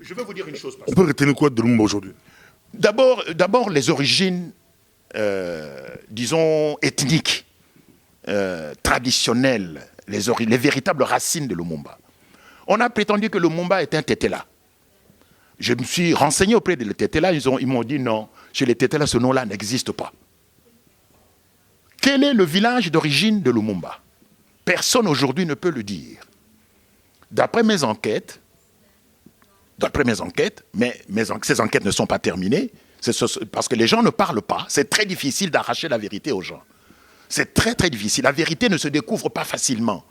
Je vais vous dire une chose. On peut retenir quoi de Lumumba aujourd'hui? D'abord, les origines, disons, ethniques, traditionnelles, les véritables racines de Lumumba. On a prétendu que Lumumba était un Tétéla. Je me suis renseigné auprès des Tétéla, ils m'ont dit non, chez les Tétéla, ce nom-là n'existe pas. Quel est le village d'origine de Lumumba? Personne aujourd'hui ne peut le dire. D'après mes enquêtes, mais ces enquêtes ne sont pas terminées, parce que les gens ne parlent pas. C'est très difficile d'arracher la vérité aux gens. C'est très très difficile. La vérité ne se découvre pas facilement.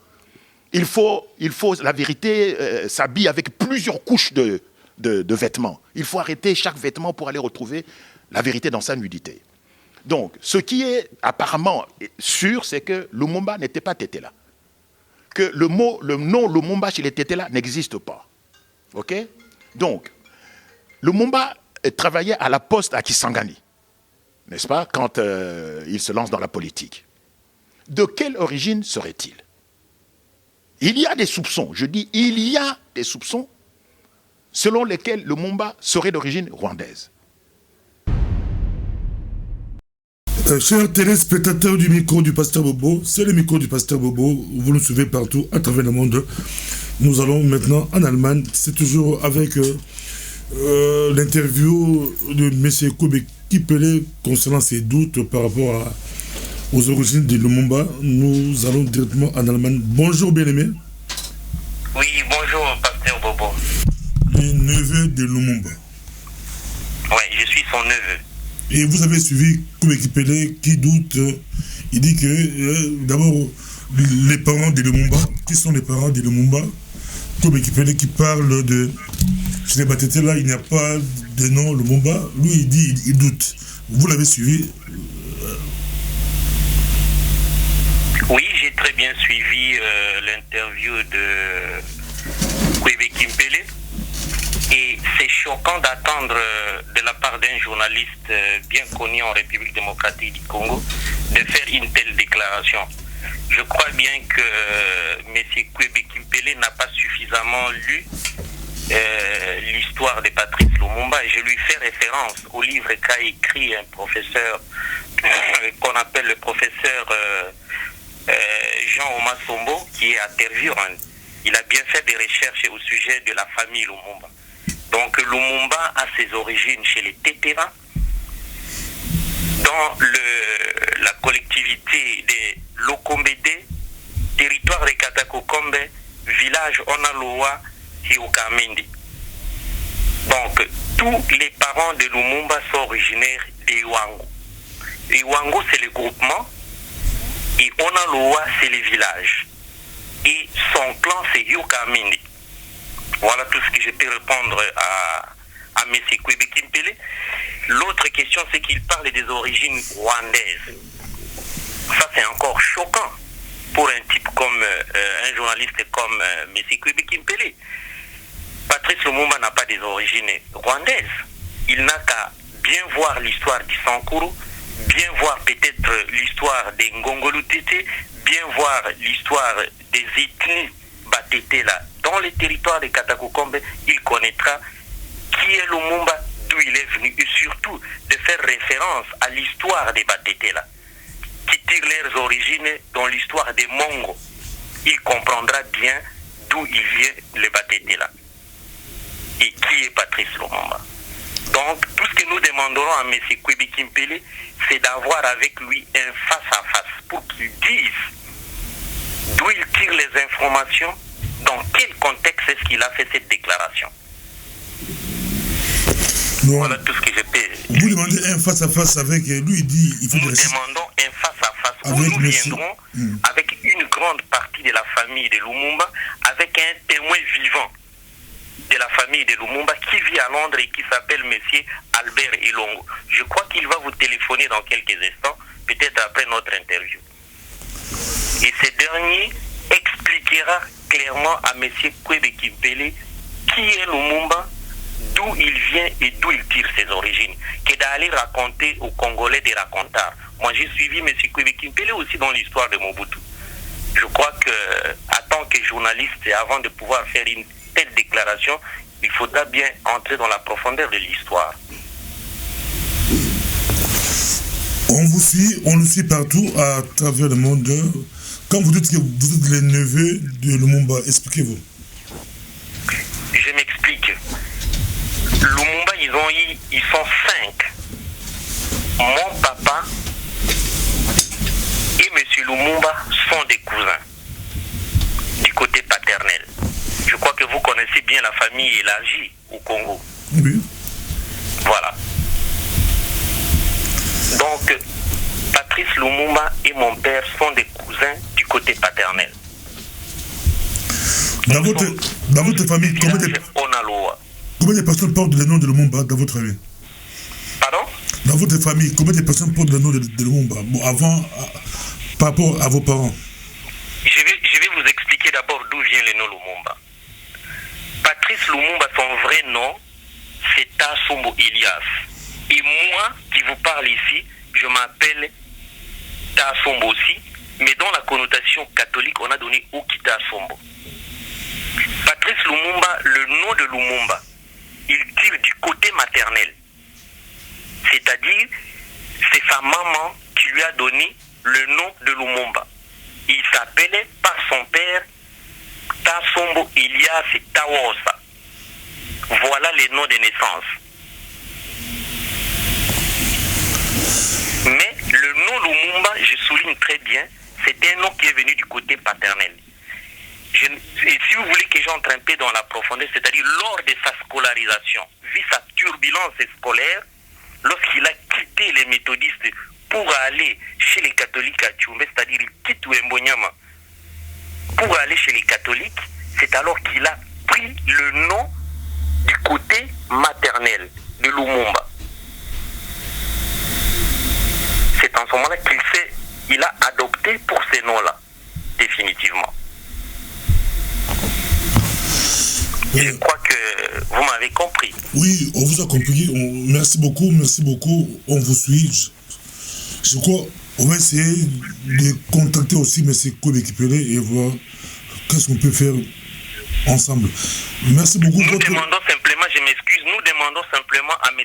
La vérité s'habille avec plusieurs couches de vêtements. Il faut arrêter chaque vêtement pour aller retrouver la vérité dans sa nudité. Donc, ce qui est apparemment sûr, c'est que Lumumba n'était pas Tétéla. Que le nom Lumumba chez les Tétéla n'existe pas. OK? Donc, Lumumba travaillait à la poste à Kisangani, n'est-ce pas, quand il se lance dans la politique. De quelle origine serait-il? Il y a des soupçons, je dis il y a des soupçons selon lesquels Lumumba serait d'origine rwandaise. Chers téléspectateurs du micro du Pasteur Bobo, c'est le micro du Pasteur Bobo, vous nous suivez partout à travers le monde. Nous allons maintenant en Allemagne, c'est toujours avec l'interview de M. Kwebe Kipele concernant ses doutes par rapport aux origines de Lumumba. Nous allons directement en Allemagne. Bonjour bien-aimé. Oui, bonjour Pasteur Bobo. Le neveu de Lumumba. Oui, je suis son neveu. Et vous avez suivi Kwebe Kipele qui doute, il dit que d'abord les parents de Lumumba, qui sont les parents de Lumumba, Kwebe Kipele qui parle de chez les Batete là, il n'y a pas de nom Lumumba, lui il dit, il doute. Vous l'avez suivi? Oui, j'ai très bien suivi l'interview de Kwebe Kipele. Et c'est choquant d'attendre de la part d'un journaliste bien connu en République démocratique du Congo de faire une telle déclaration. Je crois bien que M. Kwebe Kipele n'a pas suffisamment lu l'histoire de Patrice Lumumba. Et je lui fais référence au livre qu'a écrit un professeur qu'on appelle le professeur Jean Oma Sombo, qui est à Tervuren. Il a bien fait des recherches au sujet de la famille Lumumba. Donc Lumumba a ses origines chez les Tétéra, dans la collectivité des Lokombede, territoire de Katakokombe, village Onaloa et Okamindi. Donc tous les parents de Lumumba sont originaires d'Iwango. Iwango c'est le groupement et Onaloa c'est le village. Et son clan c'est Yokamindi. Voilà tout ce que je peux répondre à M. Kwebe Kipele. L'autre question, c'est qu'il parle des origines rwandaises. Ça, c'est encore choquant pour un type comme un journaliste comme M. Kwebe Kipele. Patrice Lumumba n'a pas des origines rwandaises. Il n'a qu'à bien voir l'histoire du Sankuru, bien voir peut-être l'histoire des Ngongolo Tété, bien voir l'histoire des ethnies Batete là. Dans les territoires de Katakokombe, il connaîtra qui est Lumumba, d'où il est venu, et surtout de faire référence à l'histoire des Batete là, qui tire leurs origines dans l'histoire des Mongo. Il comprendra bien d'où il vient le Batete là, et qui est Patrice Lumumba. Donc, tout ce que nous demanderons à M. Kwebe Kipele, c'est d'avoir avec lui un face-à-face pour qu'il dise d'où il tire les informations. Dans quel contexte est-ce qu'il a fait cette déclaration? Non. Voilà tout ce que je peux. Vous demandez un face-à-face avec lui, il dit... Nous demandons un face-à-face où nous viendrons avec une grande partie de la famille de Lumumba, avec un témoin vivant de la famille de Lumumba qui vit à Londres et qui s'appelle M. Albert Elongo. Je crois qu'il va vous téléphoner dans quelques instants, peut-être après notre interview. Et ce dernier expliquera clairement à M. Kwebe Kipele qui est Lumumba, d'où il vient et d'où il tire ses origines, que d'aller raconter aux Congolais des racontars. Moi, j'ai suivi M. Kwebe Kipele aussi dans l'histoire de Mobutu. Je crois que, en tant que journaliste, avant de pouvoir faire une telle déclaration, il faudra bien entrer dans la profondeur de l'histoire. On vous suit, on nous suit partout à travers le monde. Quand vous dites que vous êtes les neveux de Lumumba, expliquez-vous. Je m'explique. Lumumba, ils sont 5. Mon papa et M. Lumumba sont des cousins du côté paternel. Je crois que vous connaissez bien la famille élargie au Congo. Oui. Voilà. Donc, Patrice Lumumba et mon père sont des cousins du côté paternel. Dans votre famille, combien de personnes portent le nom de Lumumba dans votre famille? Pardon? Dans votre famille, combien de personnes portent le nom de Lumumba? Bon, par rapport à vos parents. Je vais vous expliquer d'abord d'où vient le nom Lumumba. Patrice Lumumba, son vrai nom, c'est Tassombo Elias. Et moi, qui vous parle ici, je m'appelle Tassombo aussi, mais dans la connotation catholique, on a donné Okita Sombo. Patrice Lumumba, le nom de Lumumba, il tire du côté maternel. C'est-à-dire, c'est sa maman qui lui a donné le nom de Lumumba. Il s'appelait par son père Tassombo Elias Tawosa. Voilà les noms de naissance. Mais le nom Lumumba, je souligne très bien, c'est un nom qui est venu du côté paternel. Et si vous voulez que j'entre un peu dans la profondeur, c'est-à-dire lors de sa scolarisation, vu sa turbulence scolaire, lorsqu'il a quitté les méthodistes pour aller chez les catholiques à Tchoumbé, c'est-à-dire il quitte Ouembonyama pour aller chez les catholiques, c'est alors qu'il a pris le nom du côté maternel de Lumumba. C'est en ce moment-là qu'il a adopté pour ces noms-là, définitivement. Je crois que vous m'avez compris. Oui, on vous a compris. Merci beaucoup, on vous suit. Je crois on va essayer de contacter aussi M. Kouébé-Kipélé et voir qu'est-ce qu'on peut faire ensemble. Merci beaucoup. Nous demandons simplement, je m'excuse, nous demandons simplement à M.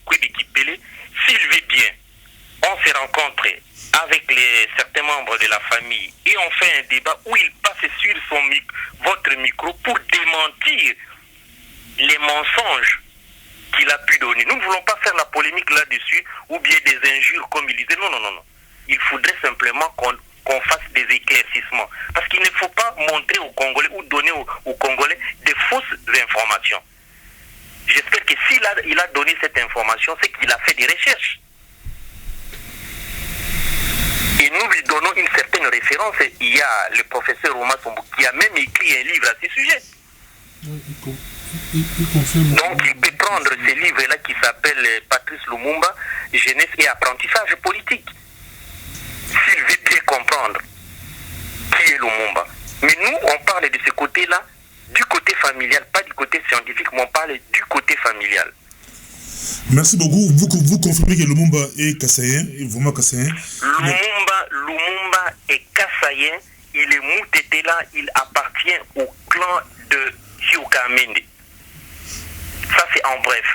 Kouébé-Kipélé s'il veut bien. On se rencontre avec certains membres de la famille et on fait un débat où il passe sur votre micro pour démentir les mensonges qu'il a pu donner. Nous ne voulons pas faire la polémique là-dessus ou bien des injures comme il disait. Non. Il faudrait simplement qu'on fasse des éclaircissements. Parce qu'il ne faut pas montrer aux Congolais ou donner aux Congolais des fausses informations. J'espère que s'il a donné cette information, c'est qu'il a fait des recherches. Et nous lui donnons une certaine référence. Il y a le professeur Omar Sombo qui a même écrit un livre à ce sujet. Donc il peut prendre ce livre-là qui s'appelle Patrice Lumumba, Jeunesse et apprentissage politique. S'il veut bien comprendre qui est Lumumba. Mais nous, on parle de ce côté-là, du côté familial, pas du côté scientifique, mais on parle du côté familial. Merci beaucoup. Vous confirmez que Lumumba est kassaïen, vraiment kassaïen. Lumumba est kassaïen, il est Moutetela, il appartient au clan de Hioukamende. Ça c'est en bref.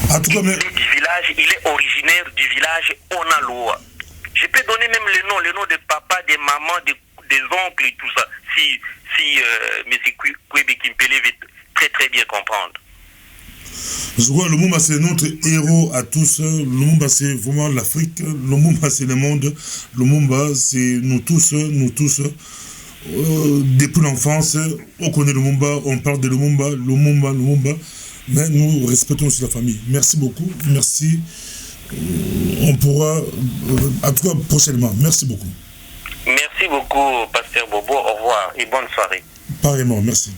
En tout cas, il est originaire du village Onaloa. Je peux donner même le nom de papa, des mamans, des oncles et tout ça, si M. Kouébé-Kipélé veut très très bien comprendre. Je crois que Lumumba c'est notre héros à tous. Lumumba c'est vraiment l'Afrique. Lumumba c'est le monde. Lumumba c'est nous tous. Depuis l'enfance, on connaît Lumumba, on parle de Lumumba. Mais nous respectons aussi la famille. Merci beaucoup. Merci. On pourra, en tout cas prochainement. Merci beaucoup. Merci beaucoup, Pasteur Bobo. Au revoir et bonne soirée. Pareillement, merci.